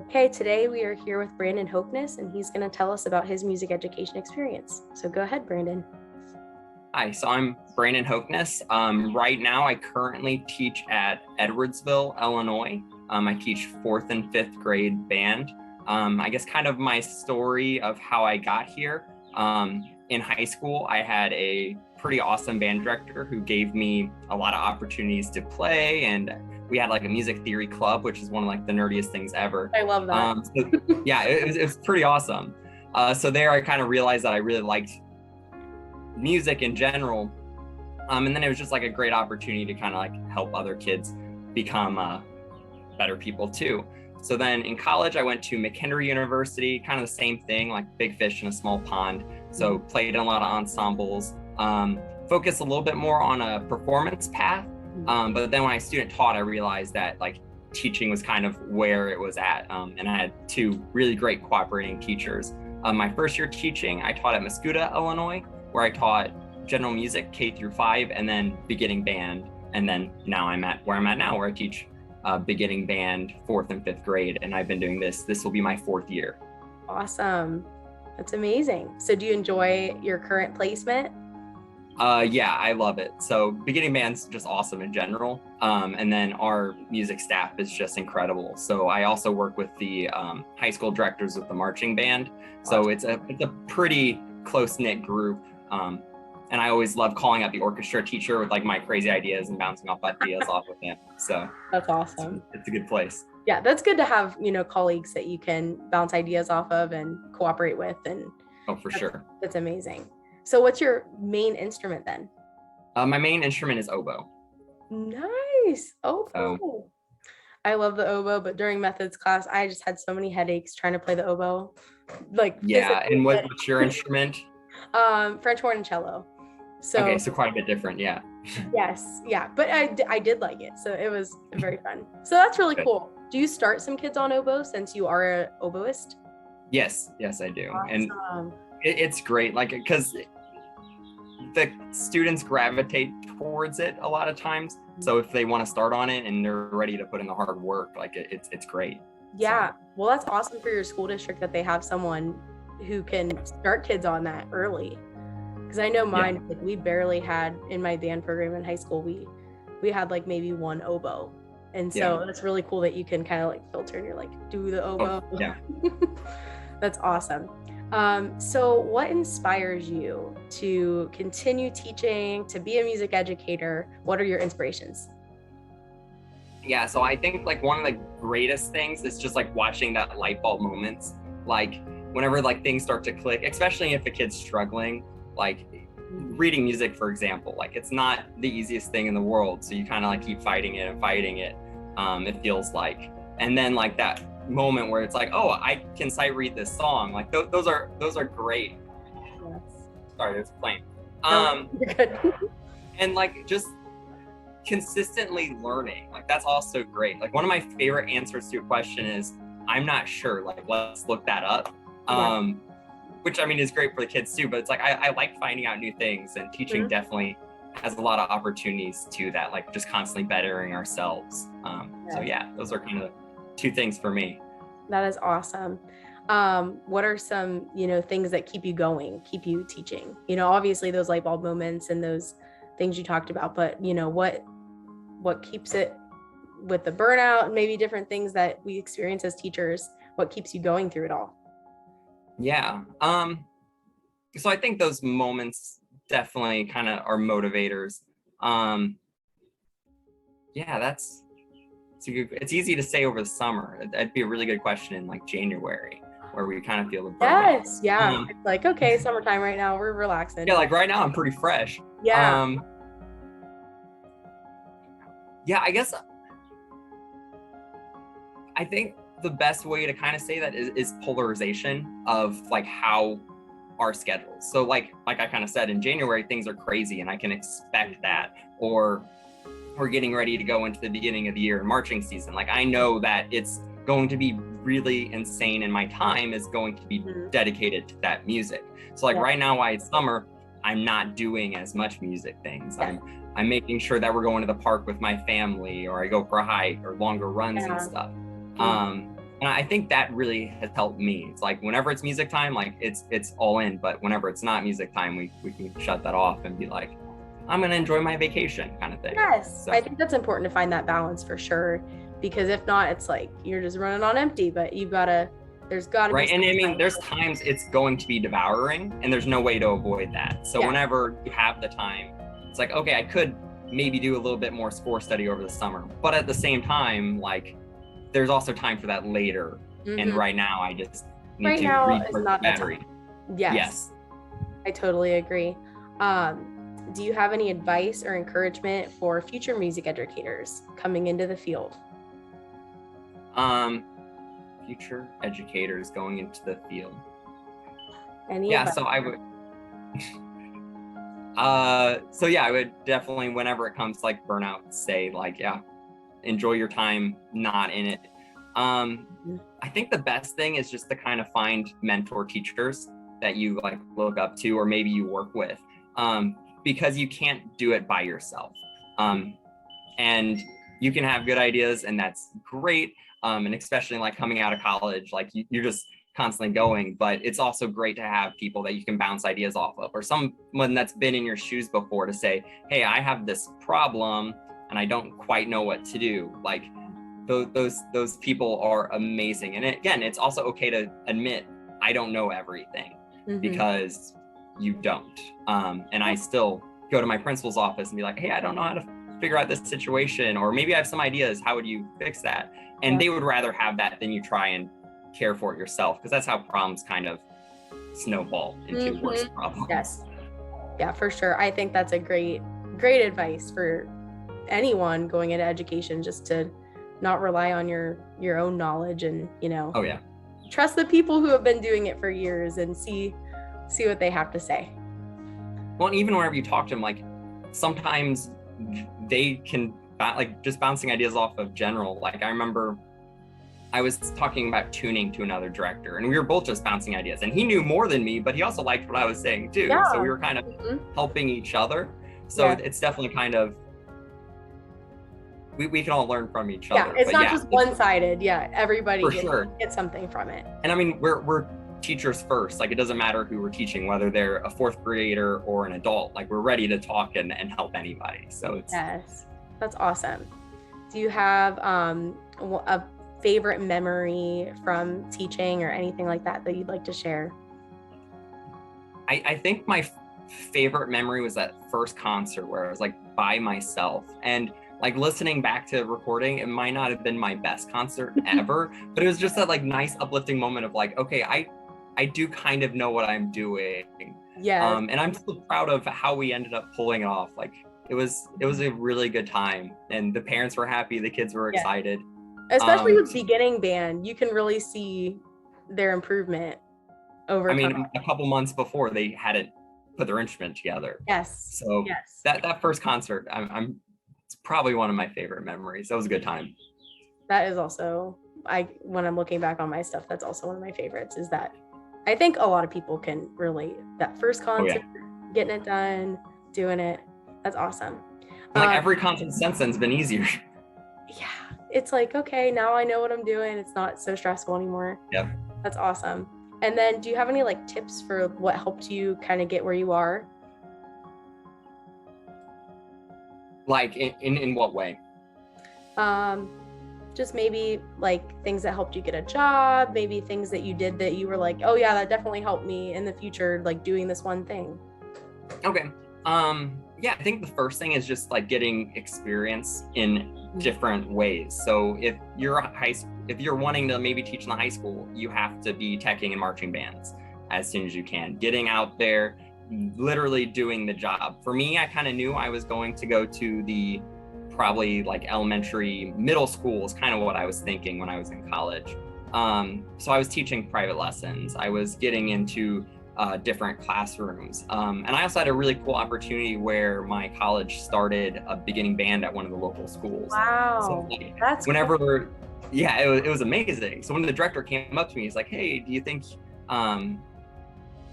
Okay, today we are here with Brandon Hokeness, and he's going to tell us about his music education experience. So go ahead, Brandon. Hi, so I'm Brandon Hokeness. Right now, I currently teach at Edwardsville, Illinois. I teach 4th and 5th grade band. I guess kind of my story of how I got here. In high school, I had a pretty awesome band director who gave me a lot of opportunities to play, and we had like a music theory club, which is one of like the nerdiest things ever. I love that. Yeah, it was pretty awesome. So there I kind of realized that I really liked music in general. And then it was just like a great opportunity to kind of like help other kids become better people too. So then in college, I went to McHenry University, kind of the same thing, like big fish in a small pond. So played in a lot of ensembles, focused a little bit more on a performance path. But then when I student taught, I realized that like teaching was kind of where it was at. And I had two really great cooperating teachers. My first year teaching, I taught at Mascoutah, Illinois, where I taught general music K through 5 and then beginning band. And then now I'm at where I'm at now, where I teach beginning band 4th and 5th grade. And I've been doing this. This will be my 4th year. Awesome. That's amazing. So do you enjoy your current placement? Yeah, I love it. So beginning band's just awesome in general. And then our music staff is just incredible. So I also work with the high school directors of the marching band. So it's a pretty close-knit group. And I always love calling out the orchestra teacher with like my crazy ideas and bouncing off ideas off of him. So that's awesome. It's a good place. Yeah, that's good to have, colleagues that you can bounce ideas off of and cooperate with. And for sure. That's amazing. So what's your main instrument then? My main instrument is oboe. Nice. Oboe. I love the oboe, but during methods class, I just had so many headaches trying to play the oboe. Yeah, and what's your instrument? French horn and cello. Okay, so quite a bit different, yeah. Yes, yeah, but I did like it, so it was very fun. So that's really cool. Do you start some kids on oboe since you are an oboist? Yes, I do. Awesome. And it's great, like, because the students gravitate towards it a lot of times. So if they want to start on it and they're ready to put in the hard work, like it's great. Yeah, well, that's awesome for your school district that they have someone who can start kids on that early. Because I know mine, like, we barely had in my band program in high school, we had like maybe one oboe. And so it's really cool that you can kind of like filter and you're like, do the oboe. Oh, yeah. That's awesome. So what inspires you to continue teaching, to be a music educator? What are your inspirations? Yeah, so I think like one of the greatest things is just like watching that light bulb moments. Like whenever like things start to click, especially if a kid's struggling, like reading music, for example, like it's not the easiest thing in the world. So you kind of like keep fighting it. It feels like, and then like that moment where it's like, oh, I can sight read this song. Like those are great. Yes. Sorry, there's a plane. You're good. And like just consistently learning, like that's also great. Like one of my favorite answers to your question is, I'm not sure, like let's look that up. Which I mean is great for the kids too, but it's like I like finding out new things, and teaching definitely has a lot of opportunities to that, like just constantly bettering ourselves. So yeah, those are kind of two things for me. That is awesome. What are some, things that keep you going, keep you teaching? Obviously those light bulb moments and those things you talked about, but what keeps it with the burnout and maybe different things that we experience as teachers? What keeps you going through it all? Yeah. So I think those moments definitely kind of are motivators. Yeah, it's easy to say over the summer. That'd be a really good question in like January, where we kind of feel the burnout. Yes, yeah. It's like, okay, summertime right now, we're relaxing. Yeah, like right now I'm pretty fresh. Yeah. Yeah, I guess I think the best way to kind of say that is polarization of like how our schedules. So like I kind of said, in January, things are crazy and I can expect that, or we're getting ready to go into the beginning of the year, marching season. Like I know that it's going to be really insane and my time is going to be dedicated to that music. So like right now, while it's summer, I'm not doing as much music things. I'm making sure that we're going to the park with my family, or I go for a hike or longer runs and stuff. And I think that really has helped me. It's like whenever it's music time, like it's all in, but whenever it's not music time, we can shut that off and be like, I'm gonna enjoy my vacation kind of thing. Yes, So I think that's important to find that balance for sure, because if not, it's like you're just running on empty, but there's gotta be right. And I mean, time. there's times it's going to be devouring and there's no way to avoid that. So Yeah. whenever you have the time, it's like, okay, I could maybe do a little bit more score study over the summer, but at the same time, like there's also time for that later. And right now I just need Right to now is recharge the not the battery. time. Yes. I totally agree. Do you have any advice or encouragement for future music educators coming into the field? Future educators going into the field. Any Yeah, advice? so I would I would definitely, whenever it comes to like burnout, say like, yeah, enjoy your time not in it. I think the best thing is just to kind of find mentor teachers that you like look up to, or maybe you work with, because you can't do it by yourself. And you can have good ideas and that's great. And especially like coming out of college, like you're just constantly going, but it's also great to have people that you can bounce ideas off of, or someone that's been in your shoes before to say, hey, I have this problem and I don't quite know what to do. Like those people are amazing. And again, it's also okay to admit I don't know everything, because you don't. And I still go to my principal's office and be like, hey, I don't know how to figure out this situation, or maybe I have some ideas. How would you fix that? And they would rather have that than you try and care for it yourself, because that's how problems kind of snowball into worse problems. Yes. Yeah, for sure. I think that's a great advice for anyone going into education, just to not rely on your own knowledge and, Oh yeah. trust the people who have been doing it for years and see what they have to say. Well, and even whenever you talk to them, like sometimes they can like just bouncing ideas off of general. Like I remember I was talking about tuning to another director and we were both just bouncing ideas, and he knew more than me, but he also liked what I was saying too. Yeah. So we were kind of helping each other. So it's definitely kind of, we can all learn from each other. Yeah, it's not just one-sided. Yeah, everybody gets something from it. And I mean, we're teachers first. Like it doesn't matter who we're teaching, whether they're a fourth grader or an adult. Like we're ready to talk and help anybody. So it's that's awesome. Do you have a favorite memory from teaching or anything like that you'd like to share? I think my favorite memory was that first concert where I was like by myself, and like listening back to recording, it might not have been my best concert ever, but it was just that like nice uplifting moment of like, okay, I do kind of know what I'm doing. Yeah. And I'm so proud of how we ended up pulling it off. Like it was a really good time, and the parents were happy, the kids were excited. Especially with beginning band, you can really see their improvement over time. I mean, a couple months before they hadn't put their instrument together. Yes. So that first concert, it's probably one of my favorite memories. That was a good time. That is also, when I'm looking back on my stuff, that's also one of my favorites, is that I think a lot of people can relate. That first concert, getting it done, doing it, that's awesome. Like every concert since then has been easier. Yeah, it's like, okay, now I know what I'm doing. It's not so stressful anymore. Yep. That's awesome. And then do you have any like tips for what helped you kind of get where you are? Like in what way? Just maybe like things that helped you get a job, maybe things that you did that you were like, oh yeah, that definitely helped me in the future, like doing this one thing. Okay. Yeah, I think the first thing is just like getting experience in different ways. So if you're wanting to maybe teach in the high school, you have to be teching and marching bands as soon as you can. Getting out there, literally doing the job. For me, I kind of knew I was going to go to the probably like elementary, middle school is kind of what I was thinking when I was in college. So I was teaching private lessons. I was getting into different classrooms. And I also had a really cool opportunity where my college started a beginning band at one of the local schools. Wow, so, like, that's whenever, cool. Yeah, it was amazing. So when the director came up to me, he's like, hey, do you think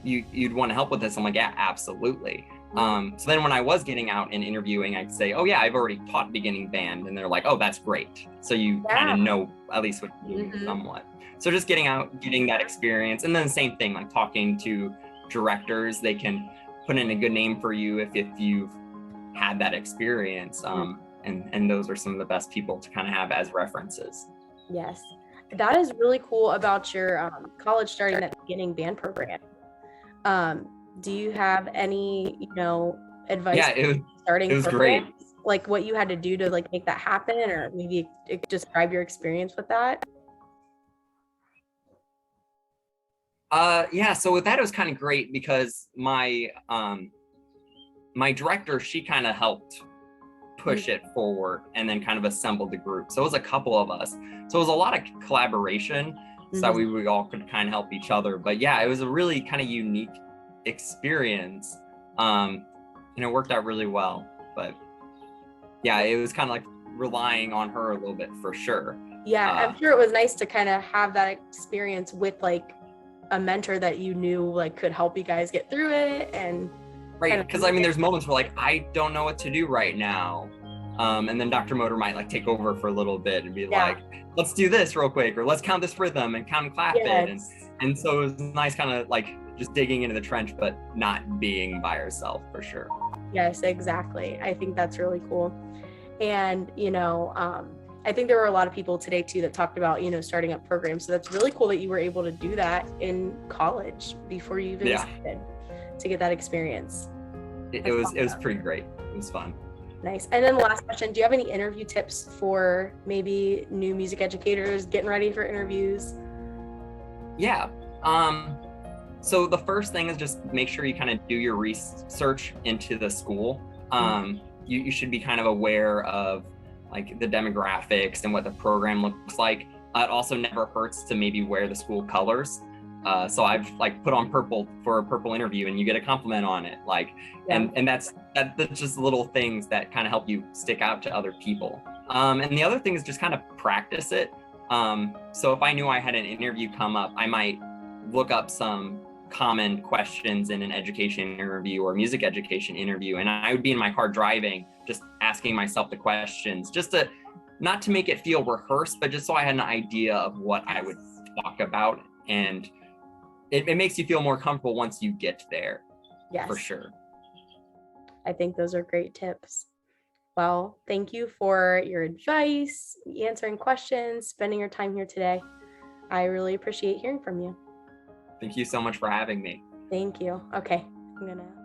you'd want to help with this? I'm like, yeah, absolutely. So then when I was getting out and interviewing, I'd say, oh yeah, I've already taught beginning band. And they're like, oh, that's great. So you kind of know at least what you're doing somewhat. So just getting out, getting that experience, and then the same thing, like talking to directors, they can put in a good name for you if you've had that experience. And those are some of the best people to kind of have as references. Yes, that is really cool about your college starting that beginning band program. Do you have any, advice Yeah, it starting was great. programs? Like what you had to do to like make that happen, or maybe describe your experience with that? Yeah, so with that, it was kind of great because my director, she kind of helped push it forward and then kind of assembled the group. So it was a couple of us. So it was a lot of collaboration, so that we all could kind of help each other. But yeah, it was a really kind of unique experience. And it worked out really well. But yeah, it was kind of like relying on her a little bit for sure. Yeah, I'm sure it was nice to kind of have that experience with like a mentor that you knew like could help you guys get through it. And right, because I mean, there's moments where like I don't know what to do right now, and then Dr. Motor might like take over for a little bit and be like, let's do this real quick, or let's count this rhythm and count and clap it. And so it was nice kind of like just digging into the trench, but not being by yourself for sure. Yes, exactly. I think that's really cool. And I think there were a lot of people today too that talked about starting up programs, so that's really cool that you were able to do that in college before you even started, to get that experience. It was pretty great. It was fun. Nice. And then the last question, do you have any interview tips for maybe new music educators getting ready for interviews? Yeah. So the first thing is just make sure you kind of do your research into the school. You should be kind of aware of like the demographics and what the program looks like. It also never hurts to maybe wear the school colors. So I've like put on purple for a purple interview and you get a compliment on it. Like, and that's just little things that kind of help you stick out to other people. And the other thing is just kind of practice it. So if I knew I had an interview come up, I might look up some common questions in an education interview or music education interview. And I would be in my car driving, just asking myself the questions, just to, not to make it feel rehearsed, but just so I had an idea of what I would talk about. And it makes you feel more comfortable once you get there. Yes, for sure. I think those are great tips. Well, thank you for your advice, answering questions, spending your time here today. I really appreciate hearing from you. Thank you so much for having me. Thank you. Okay, I'm gonna